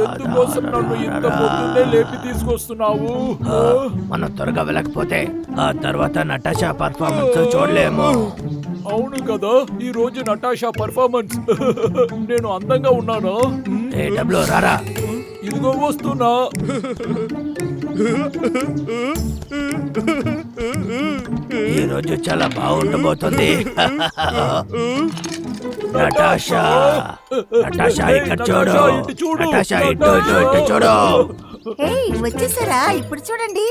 ఎందుకోసం నన్ను ఇంత పొద్దున్నే లేపి తీసుకొస్తున్నావు? మనం త్వరగా వెళ్ళకపోతే ఆ తర్వాత నటాషా పర్ఫార్మెన్స్ చూడలేము. అవును కదా, ఈ రోజు నటాషా పర్ఫార్మెన్స్. నేను అందంగా ఉన్నానా? డబ్ల్యూ రారా. ఇదిగో వస్తున్నా. ఈ రోజు చాలా బాగుండబోతుంది. నటాషా, నటాషా ఇక్కడ చూడు. నటాషా ఇటు ఇటు ఇటు చూడు. వచ్చేసారా? ఇప్పుడు చూడండి.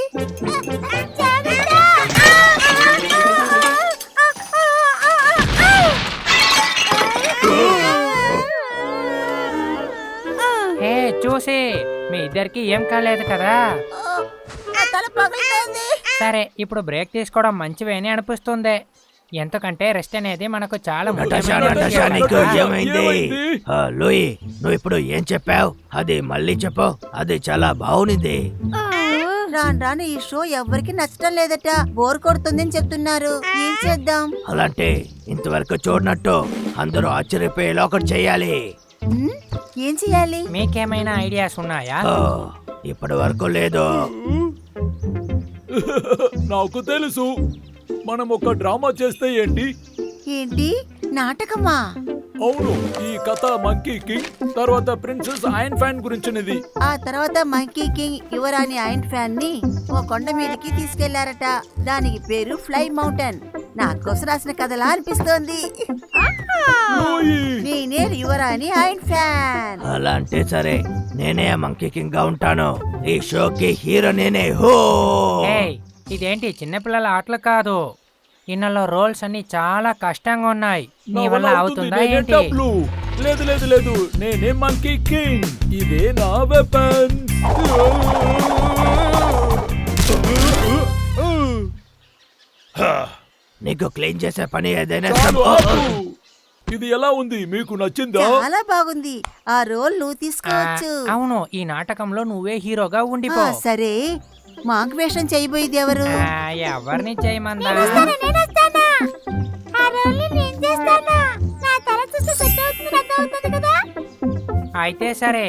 చూసి మీ ఇద్దరికి ఏం కాలేదు కదా? సరే, ఇప్పుడు బ్రేక్ తీసుకోవడం మంచివేని అనిపిస్తుంది. ఎందుకంటే రెస్ట్ అనేది మనకు చాలా ఏమైంది? లూయి, నువ్వు ఇప్పుడు ఏం చెప్పావు? అది మళ్ళీ చెప్పు. అది చాలా బాగుంది. రాను రాను ఈ షో ఎవరికి నచ్చడం లేదట. బోర్ కొడుతుందని చెప్తున్నారు. ఏం చేద్దాం? అలాంటి ఇంతవరకు చూడనట్టు అందరూ ఆశ్చర్యపోయేలా ఒకటి చెయ్యాలి. ఏం చెయ్యాలి? మీకేమైనా ఐడియాస్ ఉన్నాయా? ఇప్పటి వరకు లేదు. నాకు తెలుసు. మనం ఒక డ్రామా చేస్తే ఏంటి? ఏంటి? నాటకమా? అవును. ఈ కథ మంకీ కింగ్ తర్వాత ప్రిన్సెస్ ఐరన్ ఫ్యాన్ గురించినది. ఆ తర్వాత మంకీ కింగ్ యువరాణి ఐరన్ ఫ్యాన్ ని ఓ కొండ మీదకి తీసుకెళ్లారట. దానికి పేరు ఫ్లై మౌంటైన్. నా కోసం రాసిన కథలా అనిపిస్తోంది. నేనే యువరాణి ఐరన్ ఫ్యాన్. అలా అంటే సరే, నేనే మంకీ కింగ్ గా ఉంటాను. ఈ షోకి హీరో నేనే. హో, ఇదేంటి చిన్నపిల్లల ఆటలు కాదు. ఇన్నలో రోల్స్ అన్ని చాలా కష్టంగా ఉన్నాయి. నీ వల్ల అవుతుందా ఏంటి? లేదు లేదు లేదు, నేనే మంకీ కింగ్. ఇదే నా వెపన్. నీకు క్లీన్ చేసే పని ఏదైనా? ఇది ఎలా ఉంది? మీకు నచ్చిందా? చాలా బాగుంది. ఆ రోల్ నువ్వు తీసుకోవచ్చు. అవును, ఈ నాటకంలో నువ్వే హీరోగా ఉండిపో. సరే, మాకు వేషం చేయబోయేది ఎవరు? ఎవరిని చేయమందా? అయితే సరే,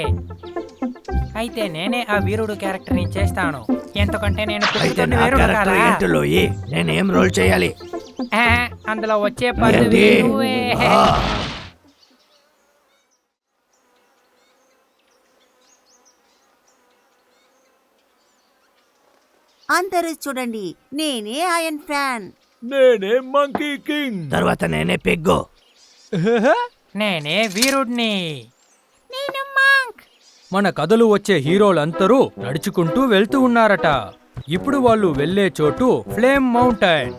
అయితే నేనే ఆ వీరుడు క్యారెక్టర్ ని చేస్తాను. ఎందుకంటే నేను నేనేం రోల్ చేయాలి? అందులో వచ్చే పద్ధతి నువ్వే. అందరూ చూడండి, నేనే ఐరన్ ఫ్యాన్. నేనే మంకీ కింగ్. తర్వాత నేనే పెగ్గు. నేనే వీరుడిని. నేను మాంక్. మన కథలు వచ్చే హీరోలందరూ నడుచుకుంటూ వెళ్తూ ఉన్నారట. ఇప్పుడు వాళ్ళు వెళ్లే చోటు ఫ్లేమ్ మౌంటైన్.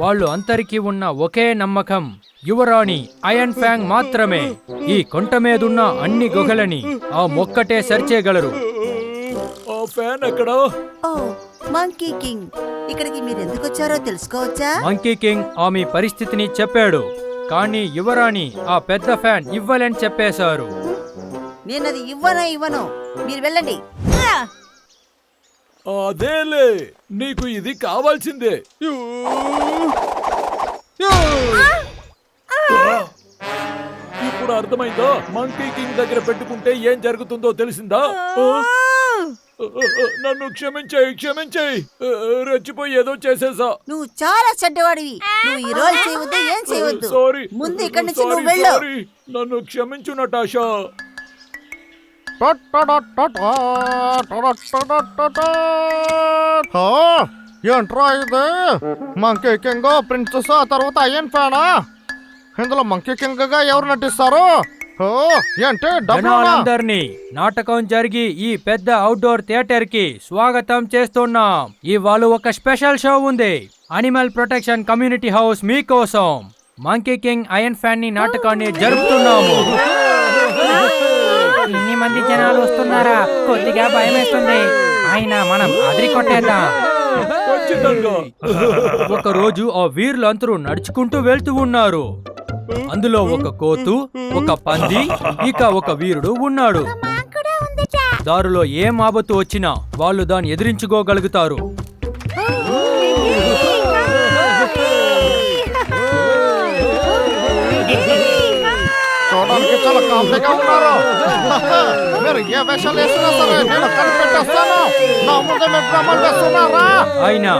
వాళ్ళు అందరికీ ఉన్న ఒకే నమ్మకం, యువరాణి ఐరన్ ఫ్యాంగ్ మాత్రమే ఈ కొండ మీదున్న అన్ని గుహలని ఆ మొక్కటే సరిచేయగలరు. ఆ ఫ్యాన్ ఎక్కడ? ఓ, మంకీ కింగ్. ఇక్కడికి మీరు ఎందుకు వచ్చారో తెలుసుకోవచ్చా? మంకీ కింగ్ ఆమె పరిస్థితిని చెప్పాడు, కానీ యువరాణి ఆ పెద్ద ఫ్యాన్ ఇవ్వలేని చెప్పేశారు. నేనది ఇవ్వను. మీరు వెళ్ళండి. అదేలే, నీకు ఇది కావాల్సిందే. ఇప్పుడు అర్థమైందా? మంకీ కింగ్ దగ్గర పెట్టుకుంటే ఏం జరుగుతుందో తెలిసిందా? నన్ను క్షమించేయి. రెచ్చిపోయి ఏదో చేసేసా. నువ్వు చాలా చెడ్డవాడివి. నువ్వు ఈ రోజు చేయవద్దు, ఏం చేయవద్దు. సారీ. ముందు ఇక్కడి నుంచి నువ్వు వెళ్ళు. నన్ను క్షమించు నటాషా. ఏంట్రా ఇది? మంకీ కింగ్, ప్రిన్సెస్, తర్వాత ఐరన్ ఫ్యానా? ఇందులో మంకీ కింగ్ గా ఎవరు నటిస్తారు? ఏంటి? జనాలందరినీ నాటకం జరిగి ఈ పెద్ద అవుట్డోర్ థియేటర్ కి స్వాగతం చేస్తున్నాం. ఇవాళ ఒక స్పెషల్ షో ఉంది. అనిమల్ ప్రొటెక్షన్ కమ్యూనిటీ హౌస్ మీకోసం మంకీ కింగ్ ఐరన్ ఫ్యాన్ ని నాటకాన్ని జరుపుతున్నాము. ఇన్ని మంది జనాలు వస్తున్నారా? కొద్దిగా భయం వేస్తుంది. అయినా మనం అదిరి కొట్టేద్దాం. ఒక రోజు ఆ వీరులందరూ నడుచుకుంటూ వెళ్తూ ఉన్నారు. అందులో ఒక కోతు, ఒక పంది, ఇక ఒక వీరుడు ఉన్నాడు. దారిలో ఏం ఆపత్తు వచ్చినా వాళ్ళు దాన్ని ఎదిరించుకోగలుగుతారు. చాలా కామెడీగా ఉన్నారు. మీరు ఏ వేషాలు వేసినా సరే నేను కనిపెట్టేస్తాను. నా ముందు మీరు డ్రామాలు వేస్తున్నారా? అయినా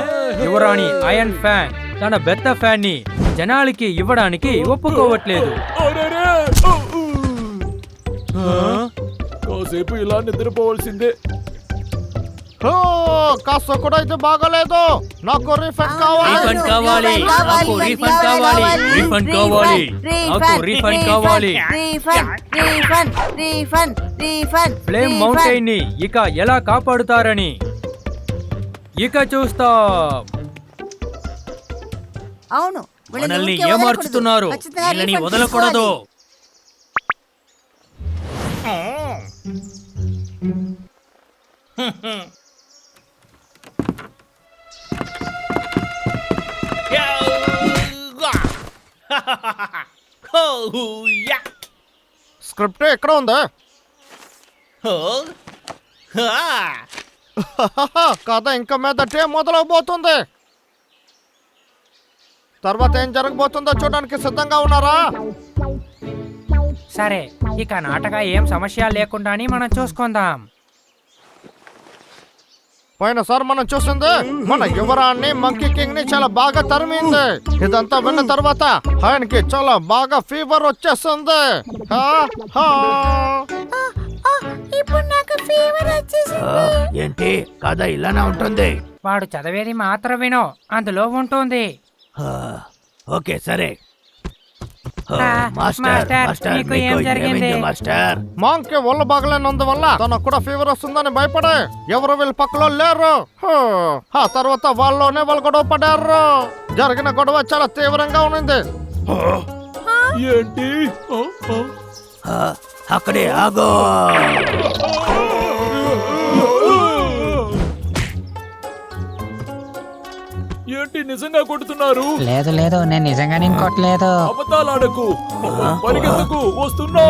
యువరాణి ఐరన్ ఫ్యాన్ తన బెత్త ఫ్యాన్ ని జనాలకి ఇవ్వడానికి ఒప్పుకోవట్లేదు. అరెరే! కాసేపు ఇలా నిద్రపోవాల్సిందే. ఓ, కాస్త కూడా అయితే బాగలేదు. నాకు రీఫండ్ కావాలి. రీఫండ్ కావాలి, నాకు రీఫండ్ కావాలి, రీఫండ్ కావాలి, నాకు రీఫండ్ కావాలి. ఫ్లేమ్ మౌంటైన్ ని ఇక ఎలా కాపాడుతారని ఇక చూస్తా. అవును, వీళ్ళని మనల్ని ఊరికే వదలకూడదు. ఏమార్చుతున్నారు, ఖచ్చితంగా వీళ్ళని refund వదలకూడదు. తీసుకోవాలి. స్క్రిప్ట్ ఎక్కడ ఉంది? కథ ఇంకా మీదటే మొదలవబోతుంది. తర్వాత ఏం జరగబోతుందో చూడడానికి సిద్ధంగా ఉన్నారా? సరే, ఇక నాటక ఏం సమస్య లేకుండానే మనం చూసుకుందాం. పోయినసారి మనం చూసింది మన యువరాన్ని మంకీ కింగ్ ని చాలా బాగా తరిమింది. ఇదంతా విన్న తర్వాత ఆయనకి చాలా బాగా ఫీవర్ వచ్చేస్తుంది. హా, హా. ఇప్పుడు నాకు ఫీవర్ వచ్చేసింది. ఏంటి కథ ఇలానే ఉంటుంది? వాడు చదివేది మాత్రం వినో, అందులో ఉంటుంది. ఆ, ఓకే సరే. ఆ, ఆ, మాస్టర్ మాస్టర్, మాస్టర్ మీకు మీకు ఏం జరిగింది? ఏమైంది మాస్టర్? మాంకి ఒళ్ళు బాగలేనందువల్ల తనకు కూడా ఫీవర్ వస్తుందని భయపడే ఎవరు వీళ్ళ పక్కలో లేరు. హూ. ఆ తర్వాత వాళ్ళలోనే వాళ్ళు గొడవ పడారు. జరిగిన గొడవ చాలా తీవ్రంగా ఉన్నింది. ఏంటి? ఆ, అక్కడే ఆగో. ఏంటి నిజంగా కొడుతున్నారు? లేదు లేదు, నేను నిజంగా నేను కొట్టలేదు. అబద్ధాలాడకు. పరిగెత్తుకు, వస్తున్నా.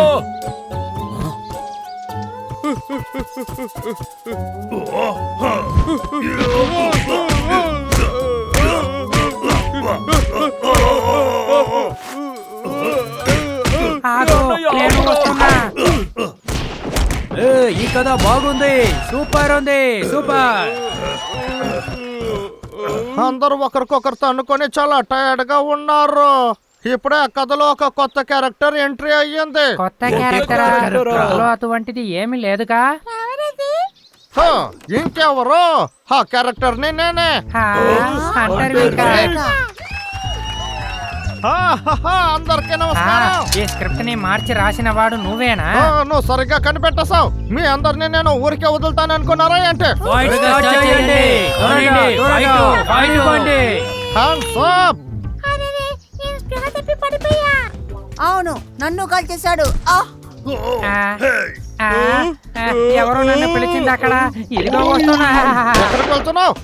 ఆగు, నేను వస్తున్నా. ఏ, ఈ కథ బాగుంది, సూపర్ ఉంది, సూపర్. అందరూ ఒకరికొకరు తన్నుకొని చాలా టైర్డ్ గా ఉన్నారు. ఇప్పుడే ఆ కథలో ఒక కొత్త క్యారెక్టర్ ఎంట్రీ అయ్యింది. కొత్త క్యారెక్టరా? అందులో అటువంటిది ఏమీ లేదుగా. హ, ఇంకెవరు? ఆ క్యారెక్టర్ ని నేనే. హా, హంటర్ వీకా. అందరికీ హా, నమస్కారం. ఈ స్క్రిప్ట్ ని మార్చి రాసిన వాడు నువ్వేనా? నువ్వు సరిగ్గా కనిపెట్టేశావు. మీ అందరినీ నేను ఊరికే వదులుతాను అనుకున్నారా ఏంటి? ఫైట్ స్టార్ట్ చేయండి. త్వరగా, త్వరగా, ఫైట్ ఇవ్వండి. Hands up. అవును, నన్ను కాల్ చేశాడు. ఆ, ఆ, ఆ, ఎవరో నన్ను పిలిచింది అక్కడ. ఇదిగో వస్తున్నా. ఎక్కడికి వెళ్తున్నావు?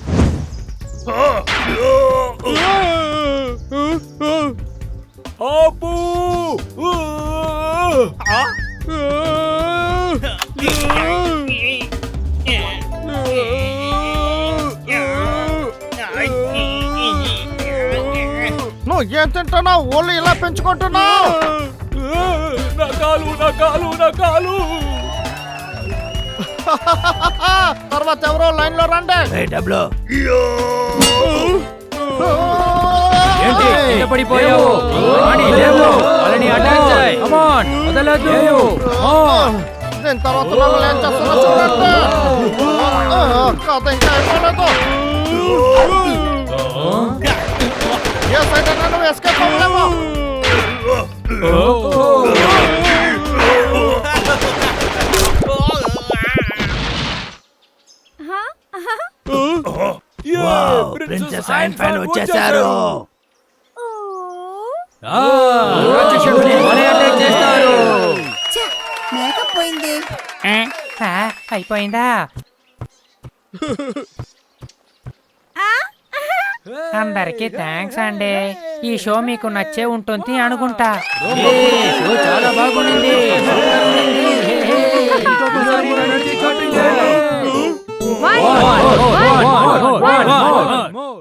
ఆపు! నువ్వు ఏం తింటున్నావు? ఓళ్ళు ఇలా పెంచుకుంటున్నావు. నా కాలు, నా కాలు, నా కాలు. తర్వాత ఎవరో లైన్ లో రండి. ఏ డబ్లు ఏంటి కింద పడిపోయావు? రాణి, లేవు. వాళ్ళని అటాక్ చేయి. Come on, వదలొద్దు. దీని తర్వాత మమ్మల్ని ఏం చేస్తున్నా చూడండి. కథ ఇంకా అయిపోలేదు. ఏ సైడ్ అయినా నువ్వు ఎస్కేప్ అవ్వలేవు. వావ్, ప్రిన్సెస్ ఐరన్ ఫ్యాన్ వచ్చేసారు. ఆ, రాక్షసుడిని వాళ్ళే అటాక్ చేస్తారు. మేకప్ పోయింది. ఆ, అయిపోయిందా? అందరికీ థ్యాంక్స్ అండి. ఈ షో మీకు నచ్చే ఉంటుంది అనుకుంటా. ఏ, షో చాలా బాగుంది. ఇంకొకసారి కూడా నడిచి చూపించు. One more.